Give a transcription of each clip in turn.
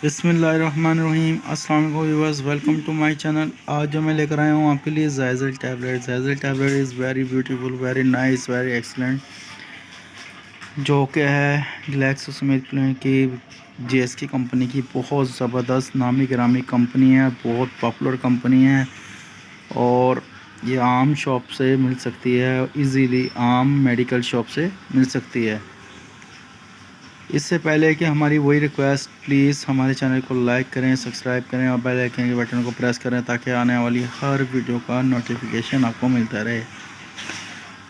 بسم اللہ الرحمن الرحیم۔ السلام علیکم viewers, welcome to my channel. آج جو میں لے کر آیا ہوں آپ کے لیے زائزل ٹیبلیٹ۔ زائزل tablet is very beautiful, very nice, very excellent, جو کہ ہے گلیکسو سمتھ کلائن کی جے ایس کی کمپنی کی بہت زبردست نامی گرامی کمپنی ہے، بہت پاپولر کمپنی ہے، اور یہ عام شاپ سے مل سکتی ہے، ایزیلی عام میڈیکل شاپ سے مل سکتی ہے۔ اس سے پہلے کہ ہماری وہی ریکویسٹ، پلیز ہمارے چینل کو لائک کریں، سبسکرائب کریں اور بیل آئیکن کے بٹن کو پریس کریں تاکہ آنے والی ہر ویڈیو کا نوٹیفیکیشن آپ کو ملتا رہے۔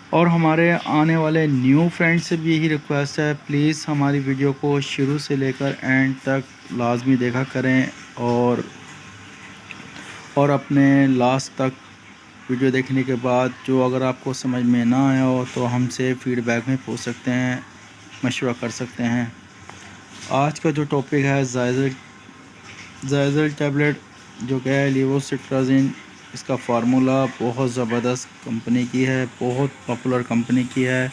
اور ہمارے آنے والے نیو فرینڈ سے بھی یہی ریکویسٹ ہے، پلیز ہماری ویڈیو کو شروع سے لے کر اینڈ تک لازمی دیکھا کریں، اور اپنے لاسٹ تک ویڈیو دیکھنے کے بعد جو اگر آپ کو سمجھ میں نہ آیا ہو تو ہم سے فیڈ بیک میں پوچھ سکتے ہیں، مشورہ کر سکتے ہیں۔ آج کا جو ٹاپک ہے زائزل ٹیبلیٹ، جو کہ ہے لیووسٹرازین۔ اس کا فارمولا بہت زبردست کمپنی کی ہے، بہت پاپولر کمپنی کی ہے،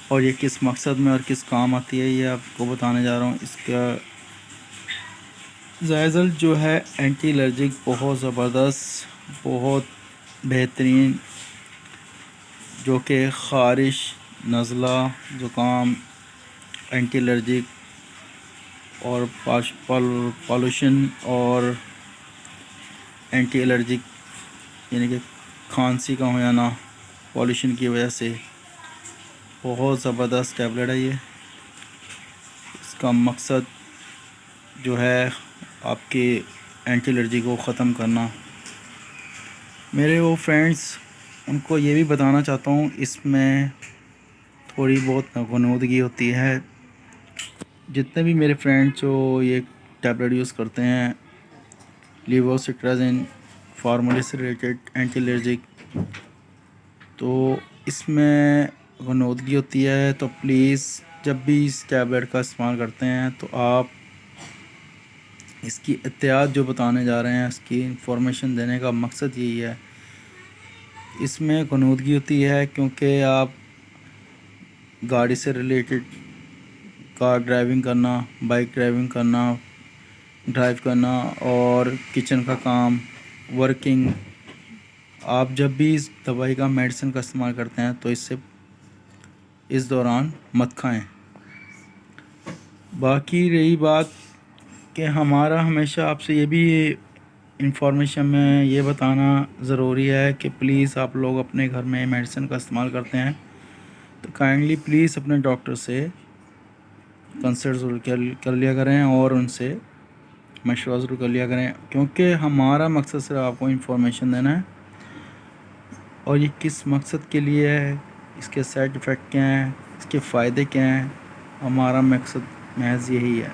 اور یہ کس مقصد میں اور کس کام آتی ہے یہ آپ کو بتانے جا رہا ہوں۔ اس کا زائزل جو ہے اینٹی الرجک، بہت زبردست، بہت بہترین، جو کہ خارش، نزلہ، زکام، اینٹی الرجک اور پالوشن اور اینٹی الرجک، یعنی کہ کھانسی کا ہو جانا پالوشن کی وجہ سے، بہت زبردست ٹیبلیٹ ہے یہ۔ اس کا مقصد جو ہے آپ کی اینٹی الرجی کو ختم کرنا۔ میرے وہ فرینڈس، ان کو یہ بھی بتانا چاہتا ہوں، اس میں تھوڑی بہت غنودگی ہوتی ہے۔ جتنے بھی میرے فرینڈ جو یہ ٹیبلیٹ یوز کرتے ہیں، لیووسٹرازین فارمولے سے ریلیٹڈ اینٹی الرجک، تو اس میں غنودگی ہوتی ہے، تو پلیز جب بھی اس ٹیبلیٹ کا استعمال کرتے ہیں تو آپ اس کی احتیاط جو بتانے جا رہے ہیں، اس کی انفارمیشن دینے کا مقصد یہی ہے۔ اس میں غنودگی ہوتی ہے کیونکہ آپ گاڑی سے ریلیٹڈ، کار ڈرائیونگ کرنا، بائک ڈرائیونگ کرنا، ڈرائیو کرنا، اور کچن کا کام، ورکنگ، آپ جب بھی اس دوائی کا، میڈیسن کا استعمال کرتے ہیں تو اس دوران مت کھائیں۔ باقی رہی بات کہ ہمارا ہمیشہ آپ سے یہ بھی انفارمیشن میں یہ بتانا ضروری ہے کہ پلیز آپ لوگ اپنے گھر میں میڈیسن کا استعمال کرتے ہیں تو کائنڈلی پلیز اپنے ڈاکٹر سے کنسلٹ ضرور کر لیا کریں، اور ان سے مشورہ ضرور کر لیا کریں، کیونکہ ہمارا مقصد صرف آپ کو انفارمیشن دینا ہے، اور یہ کس مقصد کے لیے ہے، اس کے سائیڈ ایفیکٹ کیا ہیں، اس کے فائدے کیا ہیں، ہمارا مقصد محض یہی ہے۔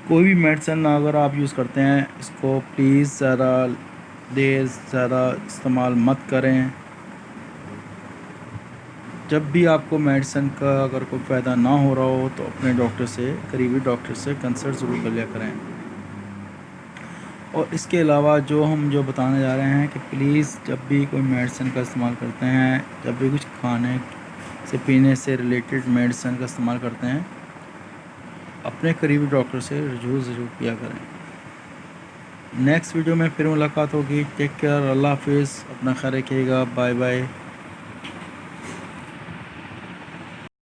کوئی بھی میڈیسن اگر آپ یوز کرتے ہیں، اس کو پلیز زیادہ استعمال مت کریں۔ جب بھی آپ کو میڈیسن کا اگر کوئی فائدہ نہ ہو رہا ہو تو اپنے ڈاکٹر سے، قریبی ڈاکٹر سے کنسلٹ ضرور کر لیا کریں۔ اور اس کے علاوہ ہم جو بتانے جا رہے ہیں کہ پلیز جب بھی کوئی میڈیسن کا استعمال کرتے ہیں، جب بھی کچھ کھانے سے پینے سے ریلیٹڈ میڈیسن کا استعمال کرتے ہیں، اپنے قریبی ڈاکٹر سے رجوع ضرور کیا کریں۔ نیکسٹ ویڈیو میں پھر ملاقات ہوگی۔ ٹیک کیئر، اللہ حافظ، اپنا خیال رکھیے گا، بائے بائے۔